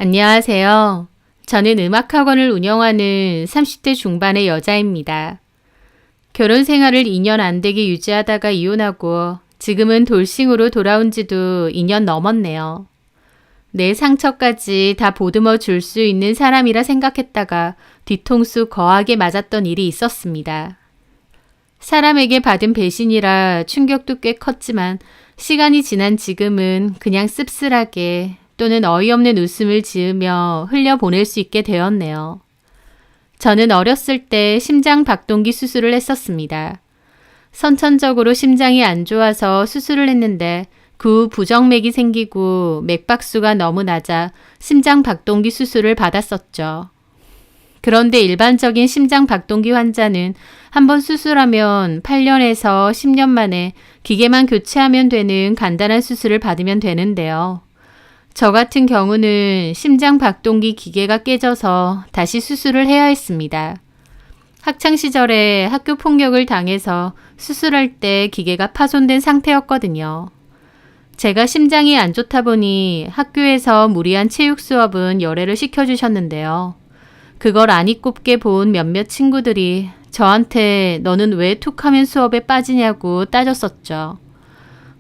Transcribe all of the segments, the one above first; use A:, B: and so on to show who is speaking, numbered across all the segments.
A: 안녕하세요. 저는 음악학원을 운영하는 30대 중반의 여자입니다. 결혼 생활을 2년 안 되게 유지하다가 이혼하고 지금은 돌싱으로 돌아온 지도 2년 넘었네요. 내 상처까지 다 보듬어 줄 수 있는 사람이라 생각했다가 뒤통수 거하게 맞았던 일이 있었습니다. 사람에게 받은 배신이라 충격도 꽤 컸지만 시간이 지난 지금은 그냥 씁쓸하게 또는 어이없는 웃음을 지으며 흘려보낼 수 있게 되었네요. 저는 어렸을 때 심장 박동기 수술을 했었습니다. 선천적으로 심장이 안 좋아서 수술을 했는데 그 후 부정맥이 생기고 맥박수가 너무 낮아 심장 박동기 수술을 받았었죠. 그런데 일반적인 심장 박동기 환자는 한번 수술하면 8년에서 10년 만에 기계만 교체하면 되는 간단한 수술을 받으면 되는데요. 저 같은 경우는 심장 박동기 기계가 깨져서 다시 수술을 해야 했습니다. 학창시절에 학교 폭력을 당해서 수술할 때 기계가 파손된 상태였거든요. 제가 심장이 안 좋다 보니 학교에서 무리한 체육 수업은 열애를 시켜주셨는데요. 그걸 아니 꼽게 본 몇몇 친구들이 저한테 너는 왜 툭하면 수업에 빠지냐고 따졌었죠.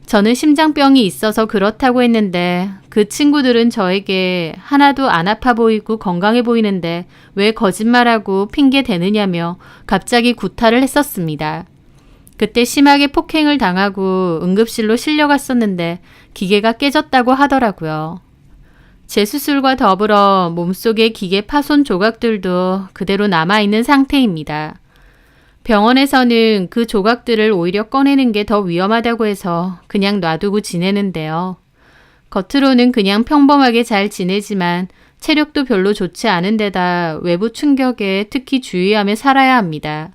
A: 저는 심장병이 있어서 그렇다고 했는데 그 친구들은 저에게 하나도 안 아파 보이고 건강해 보이는데 왜 거짓말하고 핑계 대느냐며 갑자기 구타를 했었습니다. 그때 심하게 폭행을 당하고 응급실로 실려갔었는데 기계가 깨졌다고 하더라고요. 제 수술과 더불어 몸속의 기계 파손 조각들도 그대로 남아있는 상태입니다. 병원에서는 그 조각들을 오히려 꺼내는 게 더 위험하다고 해서 그냥 놔두고 지내는데요. 겉으로는 그냥 평범하게 잘 지내지만 체력도 별로 좋지 않은 데다 외부 충격에 특히 주의하며 살아야 합니다.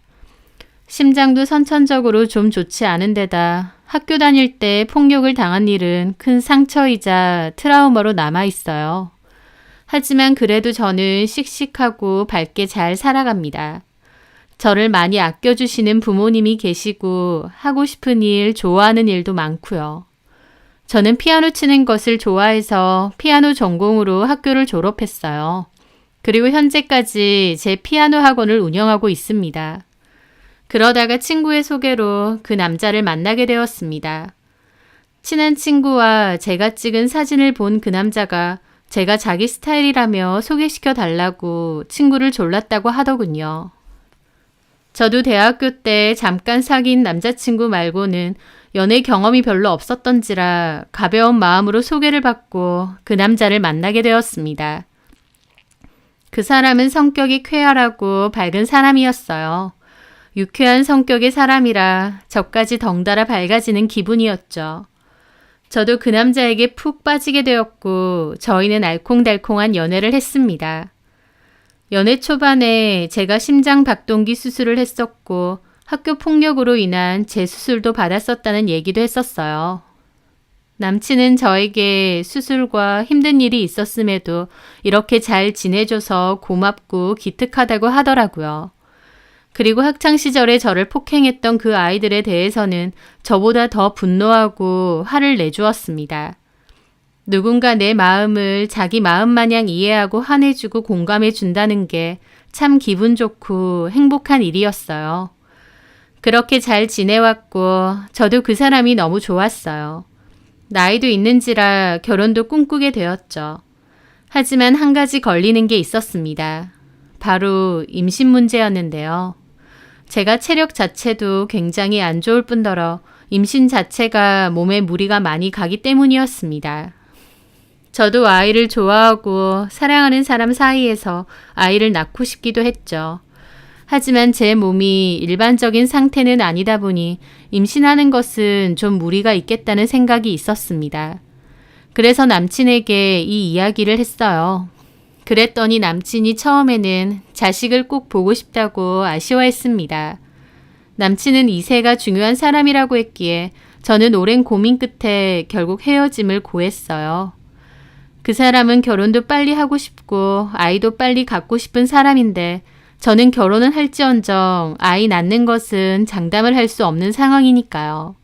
A: 심장도 선천적으로 좀 좋지 않은 데다 학교 다닐 때 폭력을 당한 일은 큰 상처이자 트라우마로 남아있어요. 하지만 그래도 저는 씩씩하고 밝게 잘 살아갑니다. 저를 많이 아껴주시는 부모님이 계시고 하고 싶은 일, 좋아하는 일도 많고요. 저는 피아노 치는 것을 좋아해서 피아노 전공으로 학교를 졸업했어요. 그리고 현재까지 제 피아노 학원을 운영하고 있습니다. 그러다가 친구의 소개로 그 남자를 만나게 되었습니다. 친한 친구와 제가 찍은 사진을 본 그 남자가 제가 자기 스타일이라며 소개시켜 달라고 친구를 졸랐다고 하더군요. 저도 대학교 때 잠깐 사귄 남자친구 말고는 연애 경험이 별로 없었던지라 가벼운 마음으로 소개를 받고 그 남자를 만나게 되었습니다. 그 사람은 성격이 쾌활하고 밝은 사람이었어요. 유쾌한 성격의 사람이라 저까지 덩달아 밝아지는 기분이었죠. 저도 그 남자에게 푹 빠지게 되었고 저희는 알콩달콩한 연애를 했습니다. 연애 초반에 제가 심장 박동기 수술을 했었고 학교 폭력으로 인한 재수술도 받았었다는 얘기도 했었어요. 남친은 저에게 수술과 힘든 일이 있었음에도 이렇게 잘 지내줘서 고맙고 기특하다고 하더라고요. 그리고 학창시절에 저를 폭행했던 그 아이들에 대해서는 저보다 더 분노하고 화를 내주었습니다. 누군가 내 마음을 자기 마음 마냥 이해하고 화내주고 공감해 준다는 게 참 기분 좋고 행복한 일이었어요. 그렇게 잘 지내왔고 저도 그 사람이 너무 좋았어요. 나이도 있는지라 결혼도 꿈꾸게 되었죠. 하지만 한 가지 걸리는 게 있었습니다. 바로 임신 문제였는데요. 제가 체력 자체도 굉장히 안 좋을 뿐더러 임신 자체가 몸에 무리가 많이 가기 때문이었습니다. 저도 아이를 좋아하고 사랑하는 사람 사이에서 아이를 낳고 싶기도 했죠. 하지만 제 몸이 일반적인 상태는 아니다 보니 임신하는 것은 좀 무리가 있겠다는 생각이 있었습니다. 그래서 남친에게 이 이야기를 했어요. 그랬더니 남친이 처음에는 자식을 꼭 보고 싶다고 아쉬워했습니다. 남친은 이세가 중요한 사람이라고 했기에 저는 오랜 고민 끝에 결국 헤어짐을 고했어요. 그 사람은 결혼도 빨리 하고 싶고 아이도 빨리 갖고 싶은 사람인데 저는 결혼은 할지언정 아이 낳는 것은 장담을 할 수 없는 상황이니까요.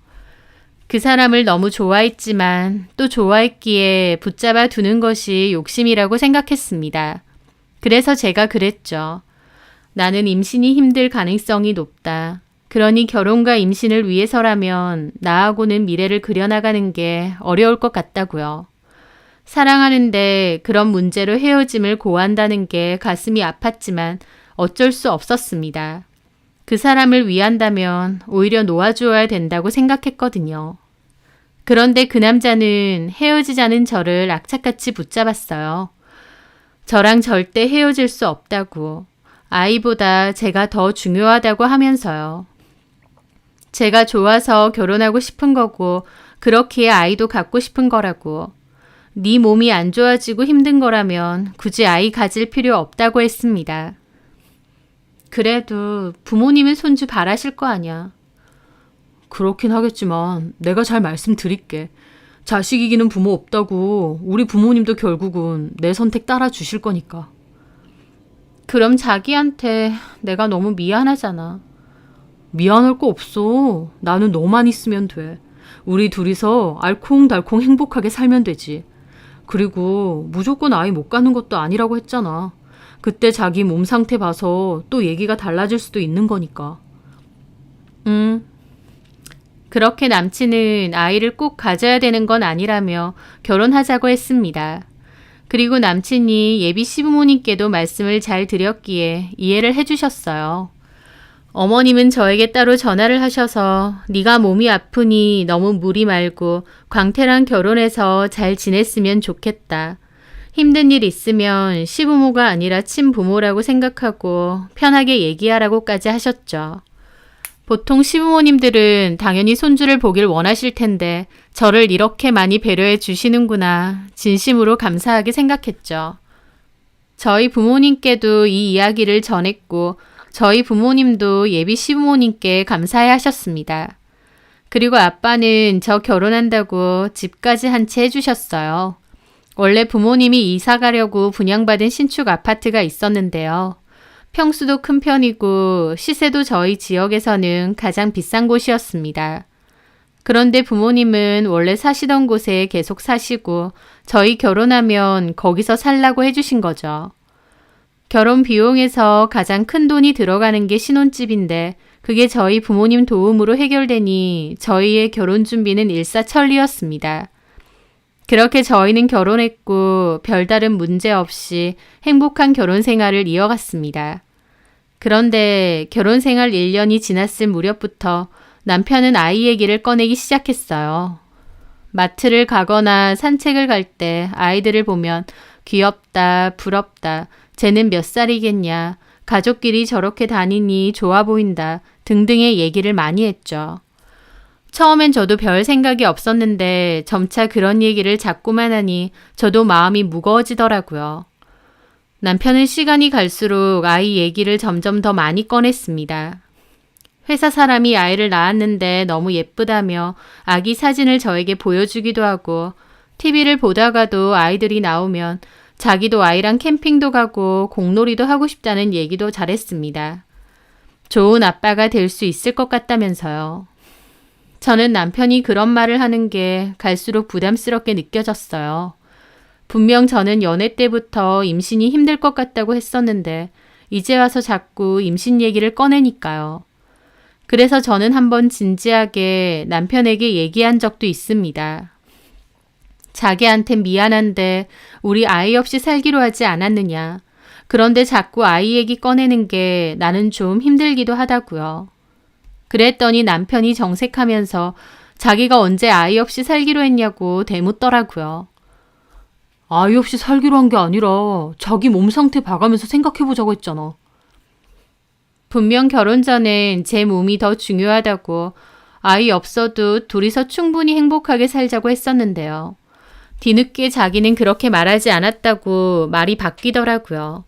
A: 그 사람을 너무 좋아했지만 또 좋아했기에 붙잡아 두는 것이 욕심이라고 생각했습니다. 그래서 제가 그랬죠. 나는 임신이 힘들 가능성이 높다. 그러니 결혼과 임신을 위해서라면 나하고는 미래를 그려나가는 게 어려울 것 같다고요. 사랑하는데 그런 문제로 헤어짐을 고한다는 게 가슴이 아팠지만 어쩔 수 없었습니다. 그 사람을 위한다면 오히려 놓아주어야 된다고 생각했거든요. 그런데 그 남자는 헤어지자는 저를 악착같이 붙잡았어요. 저랑 절대 헤어질 수 없다고, 아이보다 제가 더 중요하다고 하면서요. 제가 좋아서 결혼하고 싶은 거고 그렇기에 아이도 갖고 싶은 거라고, 네 몸이 안 좋아지고 힘든 거라면 굳이 아이 가질 필요 없다고 했습니다. 그래도 부모님은 손주 바라실 거 아냐.
B: 그렇긴 하겠지만 내가 잘 말씀드릴게. 자식 이기는 부모 없다고. 우리 부모님도 결국은 내 선택 따라주실 거니까.
A: 그럼 자기한테 내가 너무 미안하잖아.
B: 미안할 거 없어. 나는 너만 있으면 돼. 우리 둘이서 알콩달콩 행복하게 살면 되지. 그리고 무조건 아이 못 가는 것도 아니라고 했잖아. 그때 자기 몸 상태 봐서 또 얘기가 달라질 수도 있는 거니까.
A: 그렇게 남친은 아이를 꼭 가져야 되는 건 아니라며 결혼하자고 했습니다. 그리고 남친이 예비 시부모님께도 말씀을 잘 드렸기에 이해를 해주셨어요. 어머님은 저에게 따로 전화를 하셔서 네가 몸이 아프니 너무 무리 말고 광태랑 결혼해서 잘 지냈으면 좋겠다. 힘든 일 있으면 시부모가 아니라 친부모라고 생각하고 편하게 얘기하라고까지 하셨죠. 보통 시부모님들은 당연히 손주를 보길 원하실 텐데 저를 이렇게 많이 배려해 주시는구나 진심으로 감사하게 생각했죠. 저희 부모님께도 이 이야기를 전했고 저희 부모님도 예비 시부모님께 감사해 하셨습니다. 그리고 아빠는 저 결혼한다고 집까지 한 채 해주셨어요. 원래 부모님이 이사 가려고 분양받은 신축 아파트가 있었는데요. 평수도 큰 편이고 시세도 저희 지역에서는 가장 비싼 곳이었습니다. 그런데 부모님은 원래 사시던 곳에 계속 사시고 저희 결혼하면 거기서 살라고 해주신 거죠. 결혼 비용에서 가장 큰 돈이 들어가는 게 신혼집인데 그게 저희 부모님 도움으로 해결되니 저희의 결혼 준비는 일사천리였습니다. 그렇게 저희는 결혼했고 별다른 문제 없이 행복한 결혼 생활을 이어갔습니다. 그런데 결혼 생활 1년이 지났을 무렵부터 남편은 아이 얘기를 꺼내기 시작했어요. 마트를 가거나 산책을 갈 때 아이들을 보면 귀엽다, 부럽다, 쟤는 몇 살이겠냐, 가족끼리 저렇게 다니니 좋아 보인다 등등의 얘기를 많이 했죠. 처음엔 저도 별 생각이 없었는데 점차 그런 얘기를 자꾸만 하니 저도 마음이 무거워지더라고요. 남편은 시간이 갈수록 아이 얘기를 점점 더 많이 꺼냈습니다. 회사 사람이 아이를 낳았는데 너무 예쁘다며 아기 사진을 저에게 보여주기도 하고 TV를 보다가도 아이들이 나오면 자기도 아이랑 캠핑도 가고 공놀이도 하고 싶다는 얘기도 잘했습니다. 좋은 아빠가 될 수 있을 것 같다면서요. 저는 남편이 그런 말을 하는 게 갈수록 부담스럽게 느껴졌어요. 분명 저는 연애 때부터 임신이 힘들 것 같다고 했었는데 이제 와서 자꾸 임신 얘기를 꺼내니까요. 그래서 저는 한번 진지하게 남편에게 얘기한 적도 있습니다. 자기한텐 미안한데 우리 아이 없이 살기로 하지 않았느냐. 그런데 자꾸 아이 얘기 꺼내는 게 나는 좀 힘들기도 하다고요. 그랬더니 남편이 정색하면서 자기가 언제 아이 없이 살기로 했냐고 되묻더라고요.
B: 아이 없이 살기로 한 게 아니라 자기 몸 상태 봐가면서 생각해보자고 했잖아.
A: 분명 결혼 전엔 제 몸이 더 중요하다고 아이 없어도 둘이서 충분히 행복하게 살자고 했었는데요. 뒤늦게 자기는 그렇게 말하지 않았다고 말이 바뀌더라고요.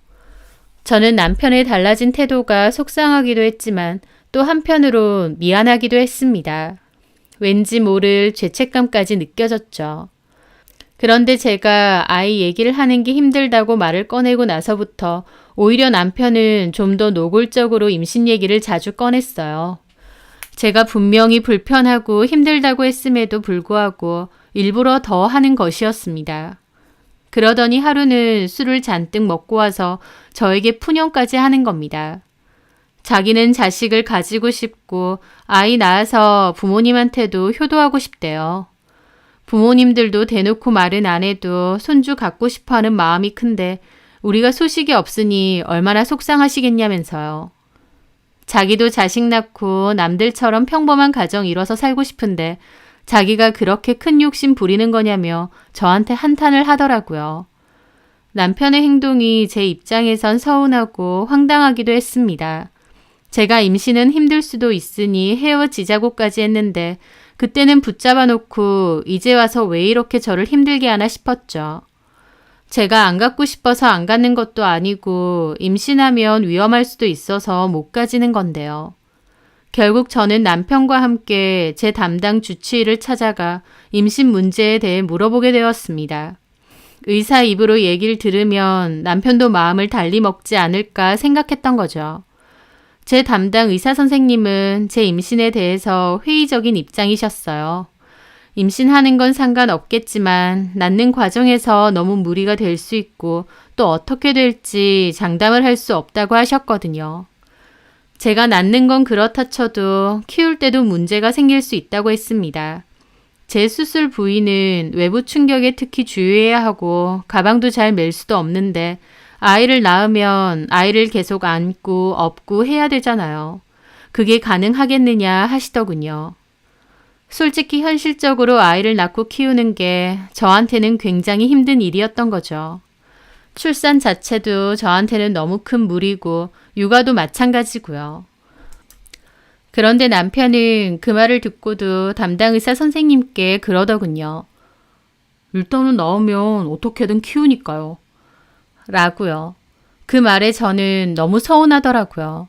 A: 저는 남편의 달라진 태도가 속상하기도 했지만 또 한편으로 미안하기도 했습니다. 왠지 모를 죄책감까지 느껴졌죠. 그런데 제가 아이 얘기를 하는 게 힘들다고 말을 꺼내고 나서부터 오히려 남편은 좀 더 노골적으로 임신 얘기를 자주 꺼냈어요. 제가 분명히 불편하고 힘들다고 했음에도 불구하고 일부러 더 하는 것이었습니다. 그러더니 하루는 술을 잔뜩 먹고 와서 저에게 푸념까지 하는 겁니다. 자기는 자식을 가지고 싶고 아이 낳아서 부모님한테도 효도하고 싶대요. 부모님들도 대놓고 말은 안 해도 손주 갖고 싶어 하는 마음이 큰데 우리가 소식이 없으니 얼마나 속상하시겠냐면서요. 자기도 자식 낳고 남들처럼 평범한 가정 이뤄서 살고 싶은데 자기가 그렇게 큰 욕심 부리는 거냐며 저한테 한탄을 하더라고요. 남편의 행동이 제 입장에선 서운하고 황당하기도 했습니다. 제가 임신은 힘들 수도 있으니 헤어지자고까지 했는데 그때는 붙잡아 놓고 이제 와서 왜 이렇게 저를 힘들게 하나 싶었죠. 제가 안 갖고 싶어서 안 갖는 것도 아니고 임신하면 위험할 수도 있어서 못 가지는 건데요. 결국 저는 남편과 함께 제 담당 주치의를 찾아가 임신 문제에 대해 물어보게 되었습니다. 의사 입으로 얘기를 들으면 남편도 마음을 달리 먹지 않을까 생각했던 거죠. 제 담당 의사 선생님은 제 임신에 대해서 회의적인 입장이셨어요. 임신하는 건 상관없겠지만 낳는 과정에서 너무 무리가 될 수 있고 또 어떻게 될지 장담을 할 수 없다고 하셨거든요. 제가 낳는 건 그렇다 쳐도 키울 때도 문제가 생길 수 있다고 했습니다. 제 수술 부위는 외부 충격에 특히 주의해야 하고 가방도 잘 멜 수도 없는데 아이를 낳으면 아이를 계속 안고 업고 해야 되잖아요. 그게 가능하겠느냐 하시더군요. 솔직히 현실적으로 아이를 낳고 키우는 게 저한테는 굉장히 힘든 일이었던 거죠. 출산 자체도 저한테는 너무 큰 무리고 육아도 마찬가지고요. 그런데 남편은 그 말을 듣고도 담당 의사 선생님께 그러더군요.
B: 일단은 나오면 어떻게든 키우니까요.
A: 라고요. 그 말에 저는 너무 서운하더라고요.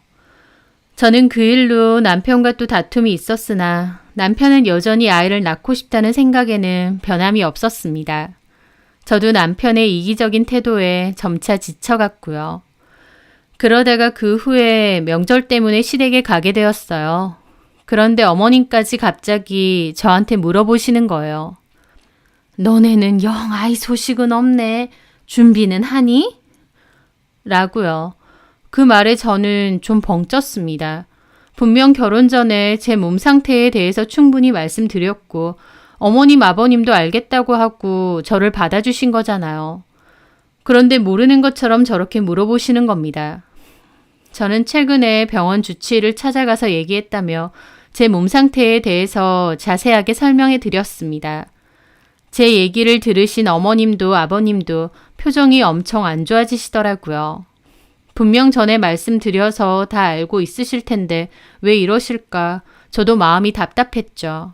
A: 저는 그 일로 남편과 또 다툼이 있었으나 남편은 여전히 아이를 낳고 싶다는 생각에는 변함이 없었습니다. 저도 남편의 이기적인 태도에 점차 지쳐갔고요. 그러다가 그 후에 명절 때문에 시댁에 가게 되었어요. 그런데 어머님까지 갑자기 저한테 물어보시는 거예요. 너네는 영 아이 소식은 없네. 준비는 하니? 라고요. 그 말에 저는 좀 벙쪘습니다. 분명 결혼 전에 제 몸 상태에 대해서 충분히 말씀드렸고 어머님 아버님도 알겠다고 하고 저를 받아주신 거잖아요. 그런데 모르는 것처럼 저렇게 물어보시는 겁니다. 저는 최근에 병원 주치의를 찾아가서 얘기했다며 제 몸 상태에 대해서 자세하게 설명해 드렸습니다. 제 얘기를 들으신 어머님도 아버님도 표정이 엄청 안 좋아지시더라고요. 분명 전에 말씀드려서 다 알고 있으실 텐데 왜 이러실까 저도 마음이 답답했죠.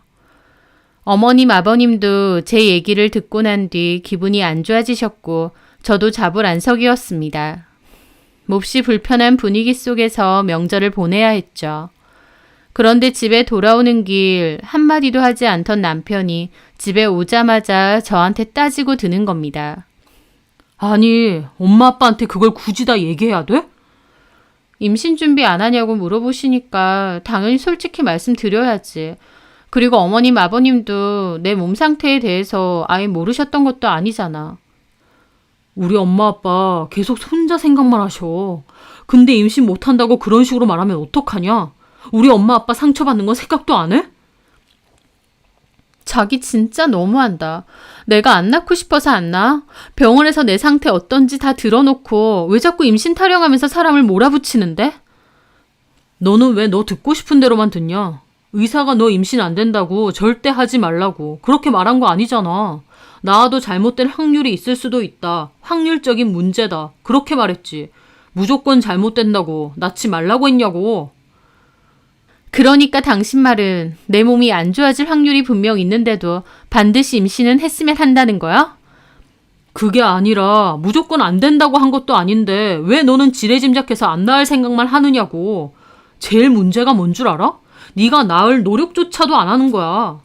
A: 어머님 아버님도 제 얘기를 듣고 난 뒤 기분이 안 좋아지셨고 저도 자불안석이었습니다. 몹시 불편한 분위기 속에서 명절을 보내야 했죠. 그런데 집에 돌아오는 길 한마디도 하지 않던 남편이 집에 오자마자 저한테 따지고 드는 겁니다.
B: 아니, 엄마 아빠한테 그걸 굳이 다 얘기해야 돼?
A: 임신 준비 안 하냐고 물어보시니까 당연히 솔직히 말씀드려야지. 그리고 어머님 아버님도 내 몸 상태에 대해서 아예 모르셨던 것도 아니잖아.
B: 우리 엄마 아빠 계속 혼자 생각만 하셔. 근데 임신 못한다고 그런 식으로 말하면 어떡하냐? 우리 엄마 아빠 상처받는 건 생각도 안 해?
A: 자기 진짜 너무한다. 내가 안 낳고 싶어서 안 낳아? 병원에서 내 상태 어떤지 다 들어놓고 왜 자꾸 임신 타령하면서 사람을 몰아붙이는데?
B: 너는 왜 너 듣고 싶은 대로만 듣냐? 의사가 너 임신 안 된다고 절대 하지 말라고 그렇게 말한 거 아니잖아. 낳아도 잘못될 확률이 있을 수도 있다. 확률적인 문제다. 그렇게 말했지. 무조건 잘못된다고 낳지 말라고 했냐고.
A: 그러니까 당신 말은 내 몸이 안 좋아질 확률이 분명 있는데도 반드시 임신은 했으면 한다는 거야?
B: 그게 아니라 무조건 안 된다고 한 것도 아닌데 왜 너는 지레짐작해서 안 낳을 생각만 하느냐고. 제일 문제가 뭔 줄 알아? 네가 낳을 노력조차도 안 하는 거야.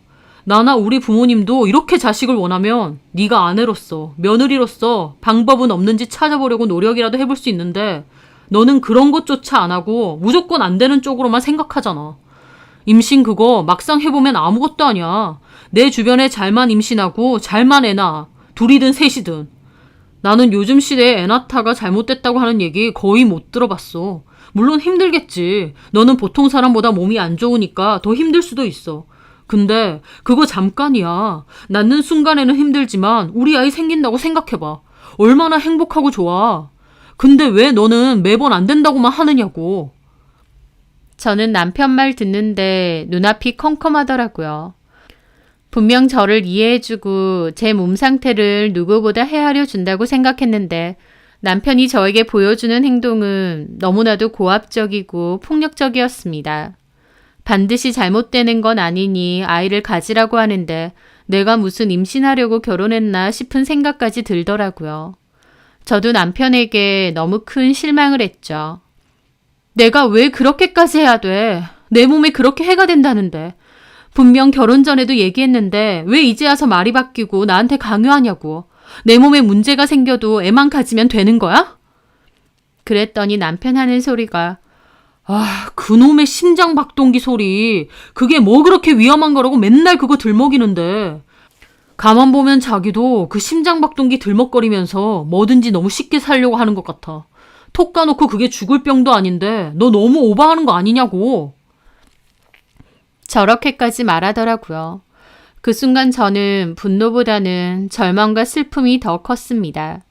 B: 나나 우리 부모님도 이렇게 자식을 원하면 네가 아내로서 며느리로서 방법은 없는지 찾아보려고 노력이라도 해볼 수 있는데 너는 그런 것조차 안 하고 무조건 안 되는 쪽으로만 생각하잖아. 임신 그거 막상 해보면 아무것도 아니야. 내 주변에 잘만 임신하고 잘만 애 낳아. 둘이든 셋이든. 나는 요즘 시대에 애 낳다가 잘못됐다고 하는 얘기 거의 못 들어봤어. 물론 힘들겠지. 너는 보통 사람보다 몸이 안 좋으니까 더 힘들 수도 있어. 근데 그거 잠깐이야. 낳는 순간에는 힘들지만 우리 아이 생긴다고 생각해봐. 얼마나 행복하고 좋아. 근데 왜 너는 매번 안 된다고만 하느냐고.
A: 저는 남편 말 듣는데 눈앞이 컴컴하더라고요. 분명 저를 이해해주고 제 몸 상태를 누구보다 헤아려 준다고 생각했는데 남편이 저에게 보여주는 행동은 너무나도 고압적이고 폭력적이었습니다. 반드시 잘못되는 건 아니니 아이를 가지라고 하는데 내가 무슨 임신하려고 결혼했나 싶은 생각까지 들더라고요. 저도 남편에게 너무 큰 실망을 했죠. 내가 왜 그렇게까지 해야 돼? 내 몸에 그렇게 해가 된다는데. 분명 결혼 전에도 얘기했는데 왜 이제 와서 말이 바뀌고 나한테 강요하냐고. 내 몸에 문제가 생겨도 애만 가지면 되는 거야? 그랬더니 남편 하는 소리가
B: 그놈의 심장박동기 소리. 그게 뭐 그렇게 위험한 거라고 맨날 그거 들먹이는데. 가만 보면 자기도 그 심장박동기 들먹거리면서 뭐든지 너무 쉽게 살려고 하는 것 같아. 톡 까놓고 그게 죽을 병도 아닌데 너 너무 오버하는 거 아니냐고.
A: 저렇게까지 말하더라고요. 그 순간 저는 분노보다는 절망과 슬픔이 더 컸습니다.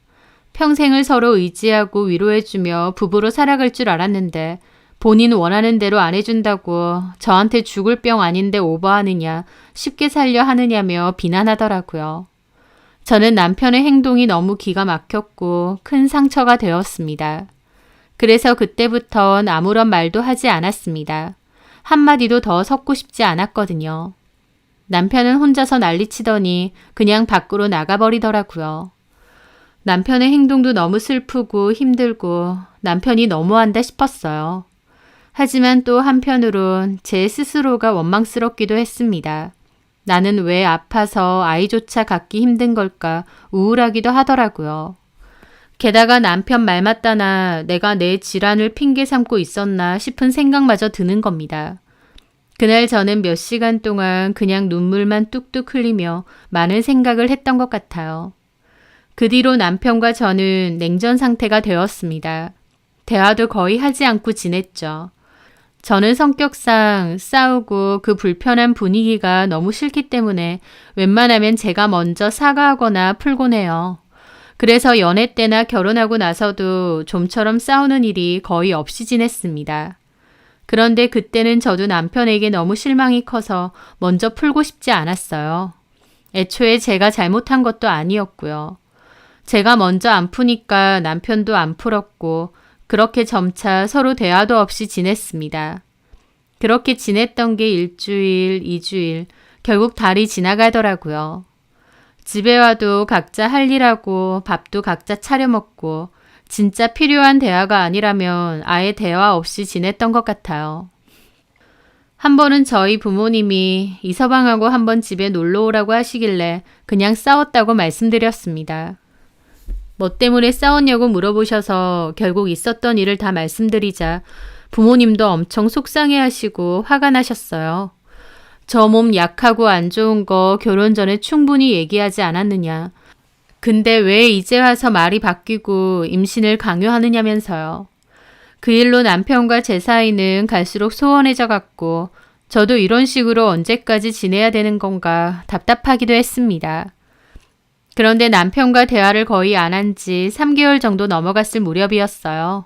A: 평생을 서로 의지하고 위로해주며 부부로 살아갈 줄 알았는데 본인 원하는 대로 안 해준다고 저한테 죽을 병 아닌데 오버하느냐, 쉽게 살려 하느냐며 비난하더라고요. 저는 남편의 행동이 너무 기가 막혔고 큰 상처가 되었습니다. 그래서 그때부턴 아무런 말도 하지 않았습니다. 한마디도 더 섞고 싶지 않았거든요. 남편은 혼자서 난리치더니 그냥 밖으로 나가버리더라고요. 남편의 행동도 너무 슬프고 힘들고 남편이 너무한다 싶었어요. 하지만 또 한편으론 제 스스로가 원망스럽기도 했습니다. 나는 왜 아파서 아이조차 갖기 힘든 걸까 우울하기도 하더라고요. 게다가 남편 말 맞다나 내가 내 질환을 핑계 삼고 있었나 싶은 생각마저 드는 겁니다. 그날 저는 몇 시간 동안 그냥 눈물만 뚝뚝 흘리며 많은 생각을 했던 것 같아요. 그 뒤로 남편과 저는 냉전 상태가 되었습니다. 대화도 거의 하지 않고 지냈죠. 저는 성격상 싸우고 그 불편한 분위기가 너무 싫기 때문에 웬만하면 제가 먼저 사과하거나 풀곤 해요. 그래서 연애 때나 결혼하고 나서도 좀처럼 싸우는 일이 거의 없이 지냈습니다. 그런데 그때는 저도 남편에게 너무 실망이 커서 먼저 풀고 싶지 않았어요. 애초에 제가 잘못한 것도 아니었고요. 제가 먼저 안 푸니까 남편도 안 풀었고 그렇게 점차 서로 대화도 없이 지냈습니다. 그렇게 지냈던 게 1주일, 2주일, 결국 달이 지나가더라고요. 집에 와도 각자 할 일하고 밥도 각자 차려 먹고 진짜 필요한 대화가 아니라면 아예 대화 없이 지냈던 것 같아요. 한 번은 저희 부모님이 이서방하고 한번 집에 놀러 오라고 하시길래 그냥 싸웠다고 말씀드렸습니다. 뭐 때문에 싸웠냐고 물어보셔서 결국 있었던 일을 다 말씀드리자 부모님도 엄청 속상해하시고 화가 나셨어요. 저 몸 약하고 안 좋은 거 결혼 전에 충분히 얘기하지 않았느냐. 근데 왜 이제 와서 말이 바뀌고 임신을 강요하느냐면서요. 그 일로 남편과 제 사이는 갈수록 소원해져 갔고 저도 이런 식으로 언제까지 지내야 되는 건가 답답하기도 했습니다. 그런데 남편과 대화를 거의 안 한 지 3개월 정도 넘어갔을 무렵이었어요.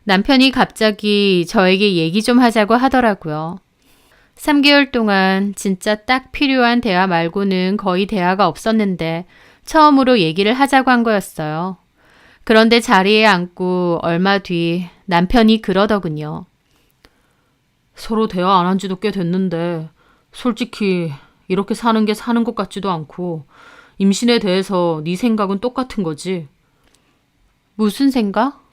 A: 남편이 갑자기 저에게 얘기 좀 하자고 하더라고요. 3개월 동안 진짜 딱 필요한 대화 말고는 거의 대화가 없었는데 처음으로 얘기를 하자고 한 거였어요. 그런데 자리에 앉고 얼마 뒤 남편이 그러더군요.
B: 서로 대화 안 한 지도 꽤 됐는데 솔직히 이렇게 사는 게 사는 것 같지도 않고 임신에 대해서 네 생각은 똑같은 거지.
A: 무슨 생각?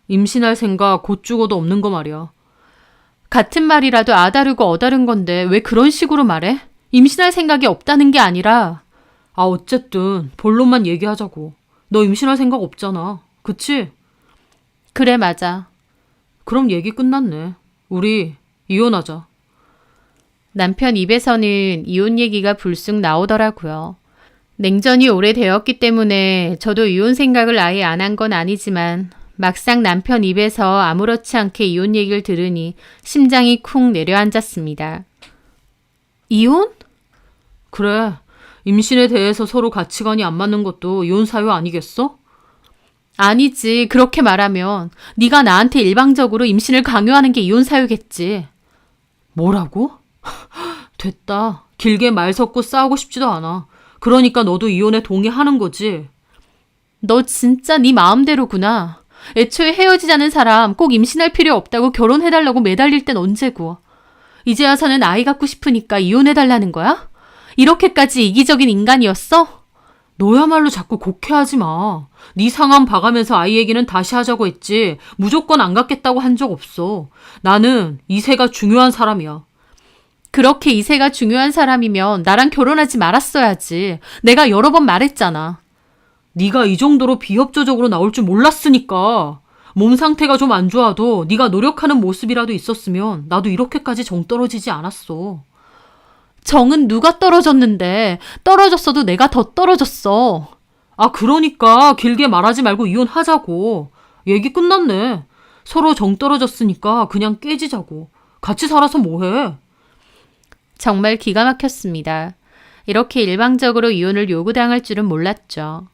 B: 임신할 생각 곧 죽어도 없는 거 말이야.
A: 같은 말이라도 아다르고 어다른 건데 왜 그런 식으로 말해? 임신할 생각이 없다는 게 아니라.
B: 어쨌든 본론만 얘기하자고. 너 임신할 생각 없잖아. 그치?
A: 그래, 맞아.
B: 그럼 얘기 끝났네. 우리 이혼하자.
A: 남편 입에서는 이혼 얘기가 불쑥 나오더라고요. 냉전이 오래되었기 때문에 저도 이혼 생각을 아예 안 한 건 아니지만 막상 남편 입에서 아무렇지 않게 이혼 얘기를 들으니 심장이 쿵 내려앉았습니다.
B: 이혼? 그래. 임신에 대해서 서로 가치관이 안 맞는 것도 이혼 사유 아니겠어?
A: 아니지. 그렇게 말하면 네가 나한테 일방적으로 임신을 강요하는 게 이혼 사유겠지.
B: 뭐라고? 됐다. 길게 말 섞고 싸우고 싶지도 않아. 그러니까 너도 이혼에 동의하는 거지.
A: 너 진짜 네 마음대로구나. 애초에 헤어지자는 사람 꼭 임신할 필요 없다고 결혼해달라고 매달릴 땐 언제고. 이제 와서는 아이 갖고 싶으니까 이혼해달라는 거야? 이렇게까지 이기적인 인간이었어?
B: 너야말로 자꾸 곡해하지 마. 네 상황 봐가면서 아이 얘기는 다시 하자고 했지 무조건 안 갖겠다고 한 적 없어. 나는 이세가 중요한 사람이야.
A: 그렇게 이세가 중요한 사람이면 나랑 결혼하지 말았어야지. 내가 여러 번 말했잖아.
B: 네가 이 정도로 비협조적으로 나올 줄 몰랐으니까. 몸 상태가 좀 안 좋아도 네가 노력하는 모습이라도 있었으면 나도 이렇게까지 정 떨어지지 않았어.
A: 정은 누가 떨어졌는데 떨어졌어도 내가 더 떨어졌어.
B: 아, 그러니까 길게 말하지 말고 이혼하자고. 얘기 끝났네. 서로 정 떨어졌으니까 그냥 깨지자고. 같이 살아서 뭐해?
A: 정말 기가 막혔습니다. 이렇게 일방적으로 이혼을 요구당할 줄은 몰랐죠.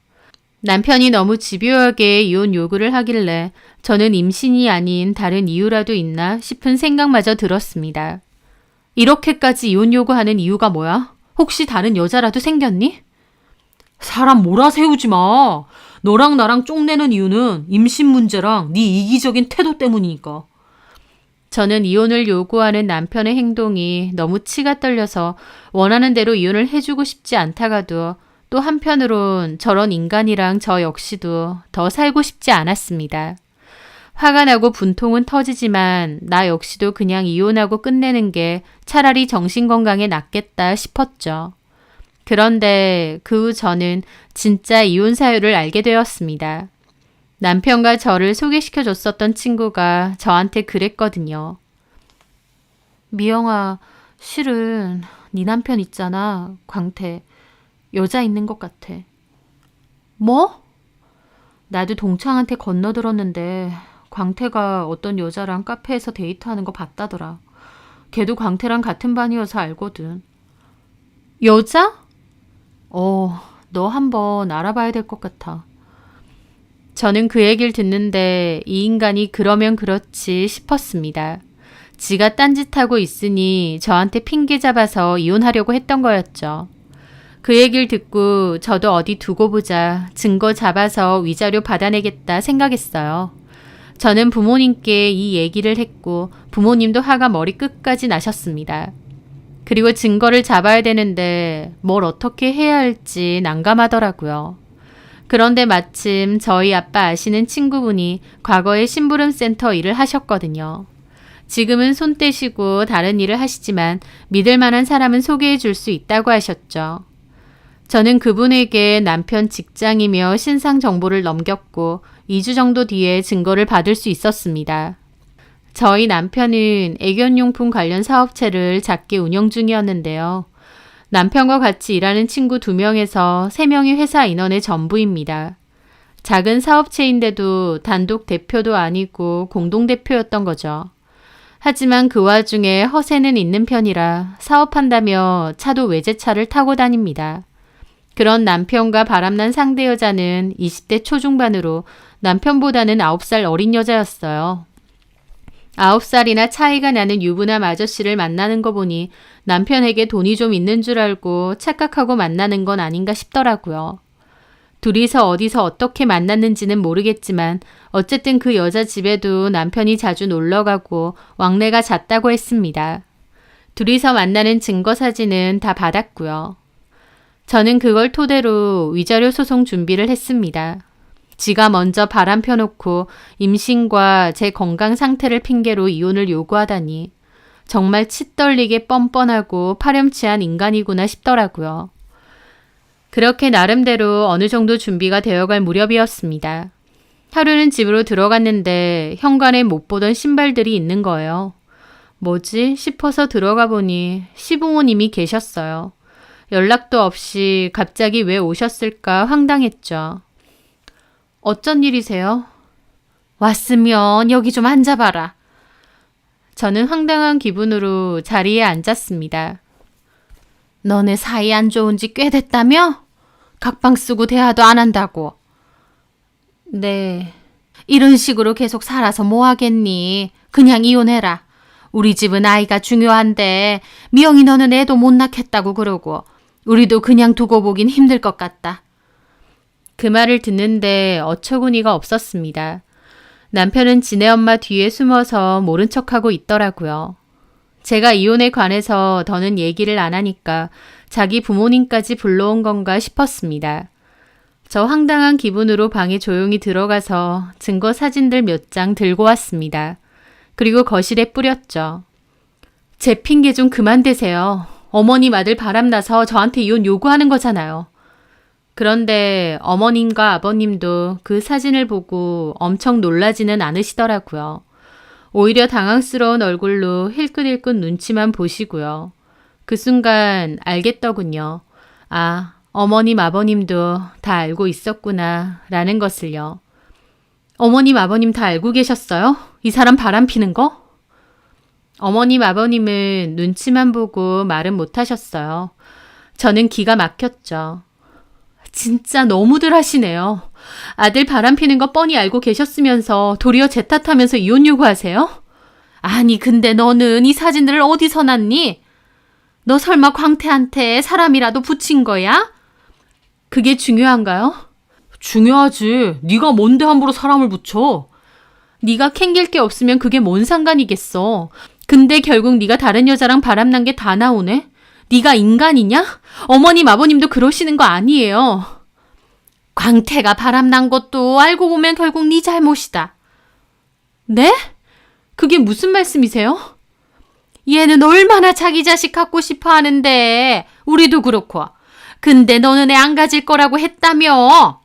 A: 남편이 너무 집요하게 이혼 요구를 하길래 저는 임신이 아닌 다른 이유라도 있나 싶은 생각마저 들었습니다. 이렇게까지 이혼 요구하는 이유가 뭐야? 혹시 다른 여자라도 생겼니?
B: 사람 몰아세우지 마. 너랑 나랑 쪽내는 이유는 임신 문제랑 네 이기적인 태도 때문이니까.
A: 저는 이혼을 요구하는 남편의 행동이 너무 치가 떨려서 원하는 대로 이혼을 해주고 싶지 않다가도 또 한편으론 저런 인간이랑 저 역시도 더 살고 싶지 않았습니다. 화가 나고 분통은 터지지만 나 역시도 그냥 이혼하고 끝내는 게 차라리 정신건강에 낫겠다 싶었죠. 그런데 그 후 저는 진짜 이혼 사유를 알게 되었습니다. 남편과 저를 소개시켜줬었던 친구가 저한테 그랬거든요. 미영아, 실은 네 남편 있잖아, 광태. 여자 있는 것 같아. 뭐? 나도 동창한테 건너들었는데 광태가 어떤 여자랑 카페에서 데이트하는 거 봤다더라. 걔도 광태랑 같은 반이어서 알거든. 여자? 너 한번 알아봐야 될 것 같아. 저는 그 얘기를 듣는데 이 인간이 그러면 그렇지 싶었습니다. 지가 딴짓하고 있으니 저한테 핑계 잡아서 이혼하려고 했던 거였죠. 그 얘기를 듣고 저도 어디 두고 보자 증거 잡아서 위자료 받아내겠다 생각했어요. 저는 부모님께 이 얘기를 했고 부모님도 화가 머리 끝까지 나셨습니다. 그리고 증거를 잡아야 되는데 뭘 어떻게 해야 할지 난감하더라고요. 그런데 마침 저희 아빠 아시는 친구분이 과거에 심부름센터 일을 하셨거든요. 지금은 손 떼시고 다른 일을 하시지만 믿을 만한 사람은 소개해 줄 수 있다고 하셨죠. 저는 그분에게 남편 직장이며 신상 정보를 넘겼고 2주 정도 뒤에 증거를 받을 수 있었습니다. 저희 남편은 애견용품 관련 사업체를 작게 운영 중이었는데요. 남편과 같이 일하는 친구 2명에서 3명이 회사 인원의 전부입니다. 작은 사업체인데도 단독 대표도 아니고 공동대표였던 거죠. 하지만 그 와중에 허세는 있는 편이라 사업한다며 차도 외제차를 타고 다닙니다. 그런 남편과 바람난 상대 여자는 20대 초중반으로 남편보다는 9살 어린 여자였어요. 9살이나 차이가 나는 유부남 아저씨를 만나는 거 보니 남편에게 돈이 좀 있는 줄 알고 착각하고 만나는 건 아닌가 싶더라고요. 둘이서 어디서 어떻게 만났는지는 모르겠지만 어쨌든 그 여자 집에도 남편이 자주 놀러가고 왕래가 잦다고 했습니다. 둘이서 만나는 증거 사진은 다 받았고요. 저는 그걸 토대로 위자료 소송 준비를 했습니다. 지가 먼저 바람 펴놓고 임신과 제 건강 상태를 핑계로 이혼을 요구하다니 정말 치떨리게 뻔뻔하고 파렴치한 인간이구나 싶더라고요. 그렇게 나름대로 어느 정도 준비가 되어갈 무렵이었습니다. 하루는 집으로 들어갔는데 현관에 못 보던 신발들이 있는 거예요. 뭐지 싶어서 들어가 보니 시부모님이 계셨어요. 연락도 없이 갑자기 왜 오셨을까 황당했죠. 어쩐 일이세요? 왔으면 여기 좀 앉아봐라. 저는 황당한 기분으로 자리에 앉았습니다. 너네 사이 안 좋은 지 꽤 됐다며? 각방 쓰고 대화도 안 한다고. 네. 이런 식으로 계속 살아서 뭐 하겠니? 그냥 이혼해라. 우리 집은 아이가 중요한데 미영이 너는 애도 못 낳겠다고 그러고 우리도 그냥 두고 보긴 힘들 것 같다. 그 말을 듣는데 어처구니가 없었습니다. 남편은 지네 엄마 뒤에 숨어서 모른 척하고 있더라고요. 제가 이혼에 관해서 더는 얘기를 안 하니까 자기 부모님까지 불러온 건가 싶었습니다. 저 황당한 기분으로 방에 조용히 들어가서 증거 사진들 몇 장 들고 왔습니다. 그리고 거실에 뿌렸죠. 제 핑계 좀 그만 대세요. 어머님 아들 바람나서 저한테 이혼 요구하는 거잖아요. 그런데 어머님과 아버님도 그 사진을 보고 엄청 놀라지는 않으시더라고요. 오히려 당황스러운 얼굴로 힐끗힐끗 눈치만 보시고요. 그 순간 알겠더군요. 아, 어머님 아버님도 다 알고 있었구나 라는 것을요. 어머님 아버님 다 알고 계셨어요? 이 사람 바람피는 거? 어머님 아버님은 눈치만 보고 말은 못하셨어요. 저는 기가 막혔죠. 진짜 너무들 하시네요. 아들 바람피는 거 뻔히 알고 계셨으면서 도리어 제 탓하면서 이혼 요구하세요? 아니 근데 너는 이 사진들을 어디서 났니? 너 설마 광태한테 사람이라도 붙인 거야? 그게 중요한가요?
B: 중요하지. 네가 뭔데 함부로 사람을 붙여?
A: 네가 캥길 게 없으면 그게 뭔 상관이겠어. 근데 결국 네가 다른 여자랑 바람난 게 다 나오네? 네가 인간이냐? 어머님 아버님도 그러시는 거 아니에요. 광태가 바람난 것도 알고 보면 결국 네 잘못이다. 네? 그게 무슨 말씀이세요? 얘는 얼마나 자기 자식 갖고 싶어 하는데 우리도 그렇고. 근데 너는 애 안 가질 거라고 했다며.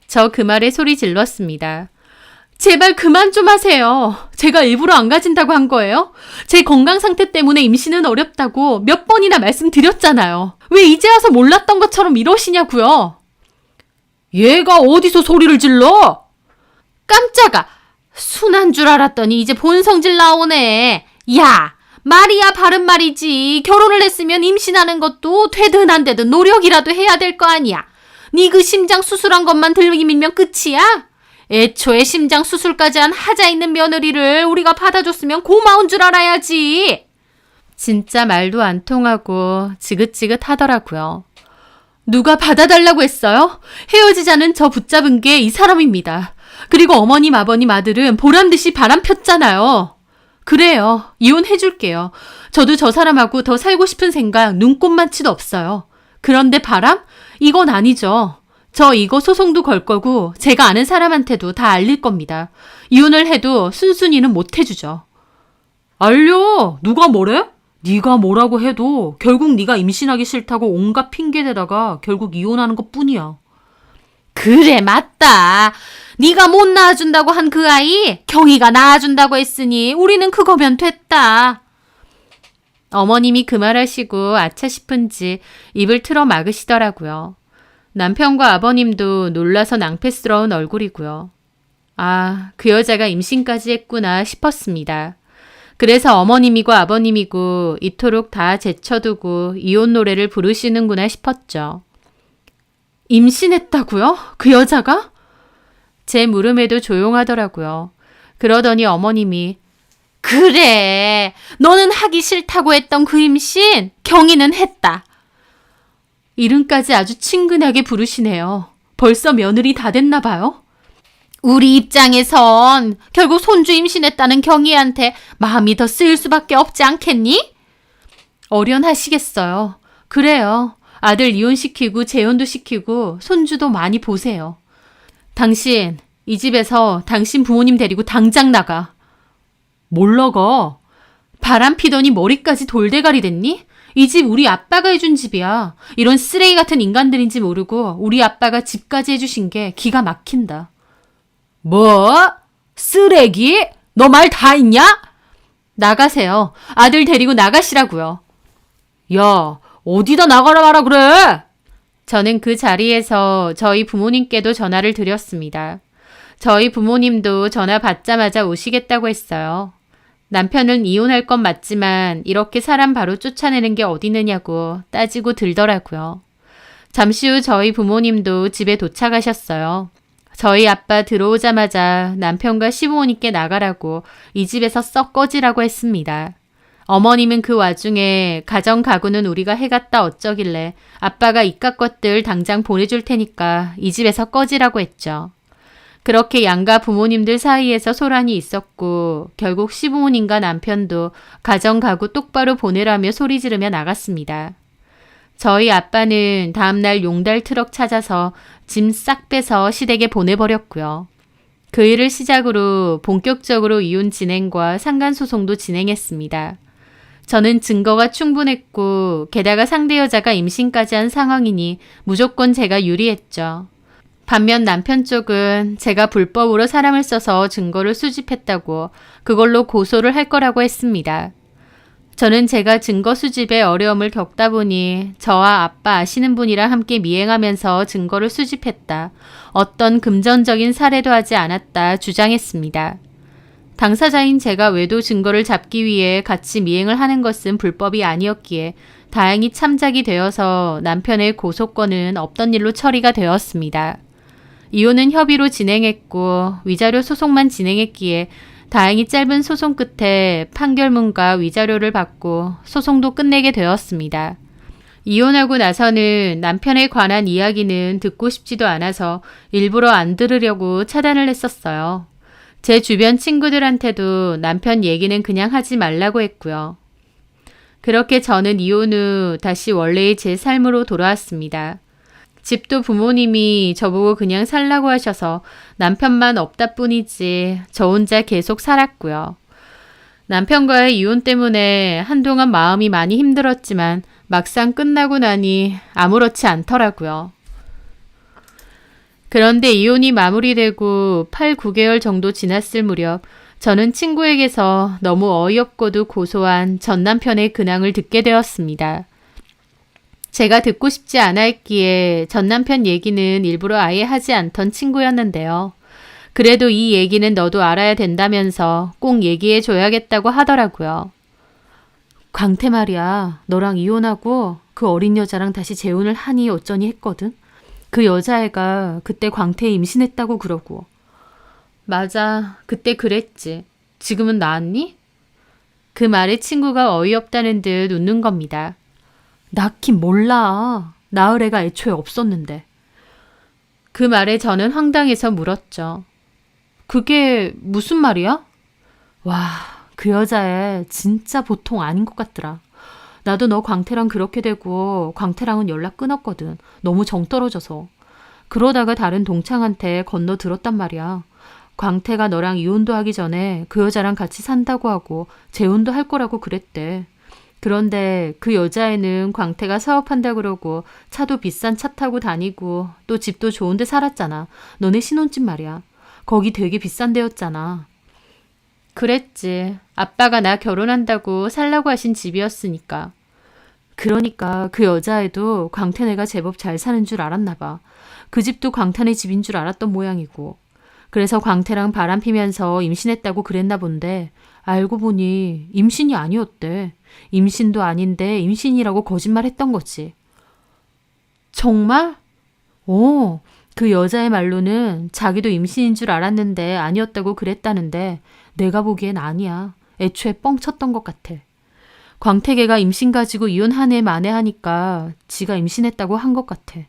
A: 저 그 말에 소리 질렀습니다. 제발 그만 좀 하세요. 제가 일부러 안 가진다고 한 거예요? 제 건강 상태 때문에 임신은 어렵다고 몇 번이나 말씀드렸잖아요. 왜 이제 와서 몰랐던 것처럼 이러시냐고요.
B: 얘가 어디서 소리를 질러?
A: 깜짝아. 순한 줄 알았더니 이제 본성질 나오네. 야, 말이야 바른 말이지. 결혼을 했으면 임신하는 것도 되든 안 되든 노력이라도 해야 될 거 아니야. 네 그 심장 수술한 것만 들이밀면 끝이야? 애초에 심장 수술까지 한 하자 있는 며느리를 우리가 받아줬으면 고마운 줄 알아야지. 진짜 말도 안 통하고 지긋지긋 하더라고요. 누가 받아달라고 했어요? 헤어지자는 저 붙잡은 게 이 사람입니다. 그리고 어머님 아버님 아들은 보란듯이 바람 폈잖아요. 그래요. 이혼해줄게요. 저도 저 사람하고 더 살고 싶은 생각 눈꼽만치도 없어요. 그런데 바람? 이건 아니죠. 저 이거 소송도 걸 거고 제가 아는 사람한테도 다 알릴 겁니다. 이혼을 해도 순순히는 못 해주죠.
B: 알려. 누가 뭐래? 네가 뭐라고 해도 결국 네가 임신하기 싫다고 온갖 핑계대다가 결국 이혼하는 것뿐이야.
A: 그래 맞다. 네가 못 낳아준다고 한 그 아이 경희가 낳아준다고 했으니 우리는 그거면 됐다. 어머님이 그 말하시고 아차 싶은지 입을 틀어 막으시더라고요. 남편과 아버님도 놀라서 낭패스러운 얼굴이고요. 아, 그 여자가 임신까지 했구나 싶었습니다. 그래서 어머님이고 아버님이고 이토록 다 제쳐두고 이혼 노래를 부르시는구나 싶었죠. 임신했다고요? 그 여자가? 제 물음에도 조용하더라고요. 그러더니 어머님이 그래, 너는 하기 싫다고 했던 그 임신 경희는 했다. 이름까지 아주 친근하게 부르시네요. 벌써 며느리 다 됐나 봐요. 우리 입장에선 결국 손주 임신했다는 경희한테 마음이 더 쓰일 수밖에 없지 않겠니? 어련하시겠어요. 그래요. 아들 이혼시키고 재혼도 시키고 손주도 많이 보세요. 당신 이 집에서 당신 부모님 데리고 당장 나가.
B: 뭘 나가?
A: 바람 피더니 머리까지 돌대가리 됐니? 이 집 우리 아빠가 해준 집이야. 이런 쓰레기 같은 인간들인지 모르고 우리 아빠가 집까지 해주신 게 기가 막힌다.
B: 뭐? 쓰레기? 너 말 다 있냐?
A: 나가세요. 아들 데리고 나가시라고요.
B: 야, 어디다 나가라 마라 그래?
A: 저는 그 자리에서 저희 부모님께도 전화를 드렸습니다. 저희 부모님도 전화 받자마자 오시겠다고 했어요. 남편은 이혼할 건 맞지만 이렇게 사람 바로 쫓아내는 게 어디느냐고 따지고 들더라고요. 잠시 후 저희 부모님도 집에 도착하셨어요. 저희 아빠 들어오자마자 남편과 시부모님께 나가라고 이 집에서 썩 꺼지라고 했습니다. 어머님은 그 와중에 가정 가구는 우리가 해갔다 어쩌길래 아빠가 이깟 것들 당장 보내줄 테니까 이 집에서 꺼지라고 했죠. 그렇게 양가 부모님들 사이에서 소란이 있었고 결국 시부모님과 남편도 가정 가구 똑바로 보내라며 소리 지르며 나갔습니다. 저희 아빠는 다음날 용달 트럭 찾아서 짐 싹 빼서 시댁에 보내버렸고요. 그 일을 시작으로 본격적으로 이혼 진행과 상간소송도 진행했습니다. 저는 증거가 충분했고 게다가 상대 여자가 임신까지 한 상황이니 무조건 제가 유리했죠. 반면 남편 쪽은 제가 불법으로 사람을 써서 증거를 수집했다고 그걸로 고소를 할 거라고 했습니다. 저는 제가 증거 수집에 어려움을 겪다 보니 저와 아빠 아시는 분이랑 함께 미행하면서 증거를 수집했다. 어떤 금전적인 사례도 하지 않았다 주장했습니다. 당사자인 제가 외도 증거를 잡기 위해 같이 미행을 하는 것은 불법이 아니었기에 다행히 참작이 되어서 남편의 고소권은 없던 일로 처리가 되었습니다. 이혼은 협의로 진행했고 위자료 소송만 진행했기에 다행히 짧은 소송 끝에 판결문과 위자료를 받고 소송도 끝내게 되었습니다. 이혼하고 나서는 남편에 관한 이야기는 듣고 싶지도 않아서 일부러 안 들으려고 차단을 했었어요. 제 주변 친구들한테도 남편 얘기는 그냥 하지 말라고 했고요. 그렇게 저는 이혼 후 다시 원래의 제 삶으로 돌아왔습니다. 집도 부모님이 저보고 그냥 살라고 하셔서 남편만 없다 뿐이지 저 혼자 계속 살았고요. 남편과의 이혼 때문에 한동안 마음이 많이 힘들었지만 막상 끝나고 나니 아무렇지 않더라고요. 그런데 이혼이 마무리되고 8, 9개월 정도 지났을 무렵 저는 친구에게서 너무 어이없고도 고소한 전 남편의 근황을 듣게 되었습니다. 제가 듣고 싶지 않아 했기에 전 남편 얘기는 일부러 아예 하지 않던 친구였는데요. 그래도 이 얘기는 너도 알아야 된다면서 꼭 얘기해 줘야겠다고 하더라고요.
B: 광태 말이야. 너랑 이혼하고 그 어린 여자랑 다시 재혼을 하니 어쩌니 했거든. 그 여자애가 그때 광태 임신했다고 그러고.
A: 맞아. 그때 그랬지. 지금은 나았니? 그 말에 친구가 어이없다는 듯 웃는 겁니다.
B: 낳긴 몰라. 낳을 애가 애초에 없었는데.
A: 그 말에 저는 황당해서 물었죠. 그게 무슨 말이야?
B: 와, 그 여자애 진짜 보통 아닌 것 같더라. 나도 너 광태랑 그렇게 되고 광태랑은 연락 끊었거든. 너무 정 떨어져서. 그러다가 다른 동창한테 건너 들었단 말이야. 광태가 너랑 이혼도 하기 전에 그 여자랑 같이 산다고 하고 재혼도 할 거라고 그랬대. 그런데 그 여자애는 광태가 사업한다 그러고 차도 비싼 차 타고 다니고 또 집도 좋은 데 살았잖아. 너네 신혼집 말이야. 거기 되게 비싼 데였잖아.
A: 그랬지. 아빠가 나 결혼한다고 살라고 하신 집이었으니까.
B: 그러니까 그 여자애도 광태네가 제법 잘 사는 줄 알았나 봐. 그 집도 광태네 집인 줄 알았던 모양이고. 그래서 광태랑 바람 피면서 임신했다고 그랬나 본데 알고 보니 임신이 아니었대. 임신도 아닌데 임신이라고 거짓말했던 거지.
A: 정말?
B: 그 여자의 말로는 자기도 임신인 줄 알았는데 아니었다고 그랬다는데 내가 보기엔 아니야. 애초에 뻥쳤던 것 같아. 광태계가 임신 가지고 이혼한 애 만회하니까 지가 임신했다고 한 것 같아.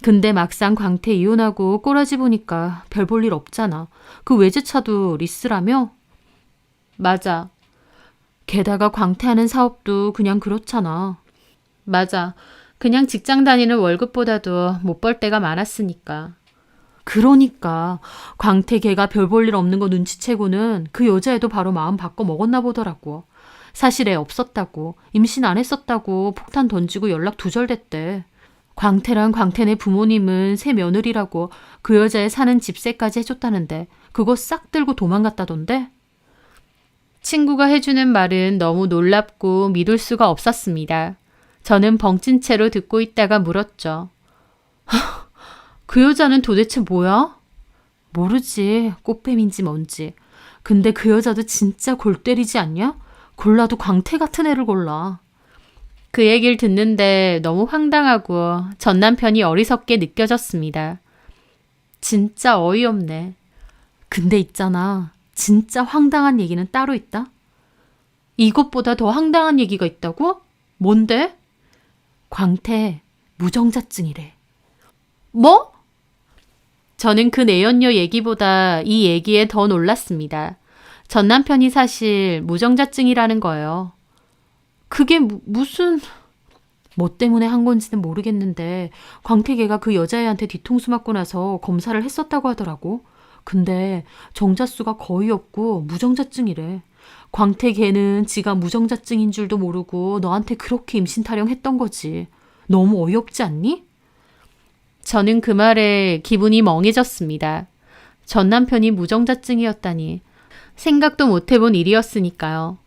B: 근데 막상 광태 이혼하고 꼬라지 보니까 별 볼 일 없잖아. 그 외제차도 리스라며?
A: 맞아.
B: 게다가 광태하는 사업도 그냥 그렇잖아.
A: 맞아. 그냥 직장 다니는 월급보다도 못 벌 때가 많았으니까.
B: 그러니까 광태 걔가 별 볼 일 없는 거 눈치채고는 그 여자애도 바로 마음 바꿔 먹었나 보더라고. 사실 애 없었다고, 임신 안 했었다고 폭탄 던지고 연락 두절됐대. 광태랑 광태네 부모님은 새 며느리라고 그 여자애 사는 집세까지 해줬다는데 그거 싹 들고 도망갔다던데?
A: 친구가 해주는 말은 너무 놀랍고 믿을 수가 없었습니다. 저는 벙찐 채로 듣고 있다가 물었죠.
B: 그 여자는 도대체 뭐야? 모르지. 꽃뱀인지 뭔지. 근데 그 여자도 진짜 골 때리지 않냐? 골라도 광태 같은 애를 골라.
A: 그 얘기를 듣는데 너무 황당하고 전 남편이 어리석게 느껴졌습니다. 진짜 어이없네.
B: 근데 있잖아. 진짜 황당한 얘기는 따로 있다? 이것보다 더 황당한 얘기가 있다고? 뭔데? 광태 무정자증이래. 뭐?
A: 저는 그 내연녀 얘기보다 이 얘기에 더 놀랐습니다. 전 남편이 사실 무정자증이라는 거예요.
B: 그게 무슨... 뭐 때문에 한 건지는 모르겠는데 광태개가 그 여자애한테 뒤통수 맞고 나서 검사를 했었다고 하더라고. 근데 정자수가 거의 없고 무정자증이래. 광태개는 지가 무정자증인 줄도 모르고 너한테 그렇게 임신 타령했던 거지. 너무 어이없지 않니?
A: 저는 그 말에 기분이 멍해졌습니다. 전 남편이 무정자증이었다니 생각도 못 해본 일이었으니까요.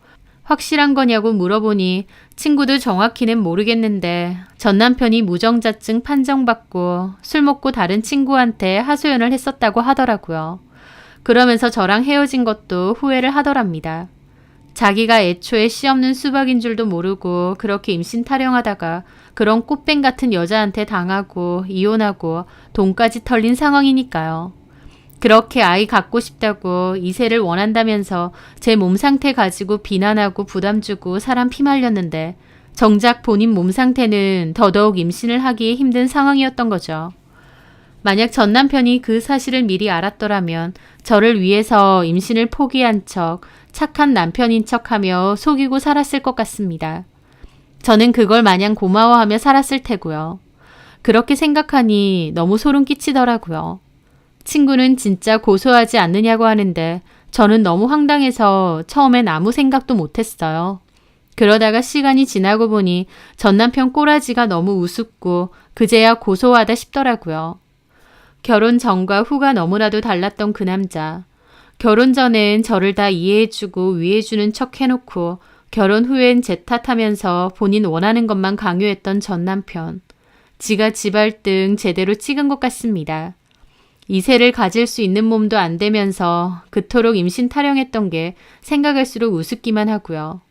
A: 확실한 거냐고 물어보니 친구도 정확히는 모르겠는데 전 남편이 무정자증 판정받고 술 먹고 다른 친구한테 하소연을 했었다고 하더라고요. 그러면서 저랑 헤어진 것도 후회를 하더랍니다. 자기가 애초에 씨 없는 수박인 줄도 모르고 그렇게 임신 타령하다가 그런 꽃뱀 같은 여자한테 당하고 이혼하고 돈까지 털린 상황이니까요. 그렇게 아이 갖고 싶다고 이세를 원한다면서 제 몸 상태 가지고 비난하고 부담 주고 사람 피말렸는데 정작 본인 몸 상태는 더더욱 임신을 하기 힘든 상황이었던 거죠. 만약 전 남편이 그 사실을 미리 알았더라면 저를 위해서 임신을 포기한 척 착한 남편인 척하며 속이고 살았을 것 같습니다. 저는 그걸 마냥 고마워하며 살았을 테고요. 그렇게 생각하니 너무 소름 끼치더라고요. 친구는 진짜 고소하지 않느냐고 하는데 저는 너무 황당해서 처음엔 아무 생각도 못했어요. 그러다가 시간이 지나고 보니 전 남편 꼬라지가 너무 우습고 그제야 고소하다 싶더라고요. 결혼 전과 후가 너무나도 달랐던 그 남자. 결혼 전엔 저를 다 이해해주고 위해주는 척 해놓고 결혼 후엔 제 탓하면서 본인 원하는 것만 강요했던 전 남편. 지가 지발등 제대로 찍은 것 같습니다. 이세를 가질 수 있는 몸도 안 되면서 그토록 임신 타령했던 게 생각할수록 우습기만 하고요.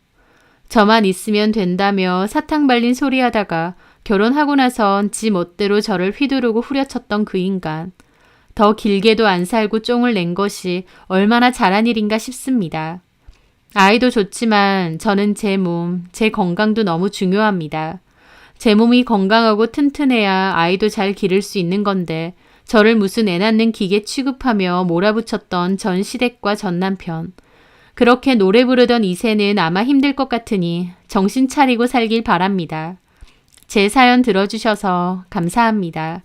A: 저만 있으면 된다며 사탕 발린 소리 하다가 결혼하고 나선 지 멋대로 저를 휘두르고 후려쳤던 그 인간. 더 길게도 안 살고 쫑을 낸 것이 얼마나 잘한 일인가 싶습니다. 아이도 좋지만 저는 제 몸, 제 건강도 너무 중요합니다. 제 몸이 건강하고 튼튼해야 아이도 잘 기를 수 있는 건데 저를 무슨 애 낳는 기계 취급하며 몰아붙였던 전 시댁과 전 남편. 그렇게 노래 부르던 이세는 아마 힘들 것 같으니 정신 차리고 살길 바랍니다. 제 사연 들어주셔서 감사합니다.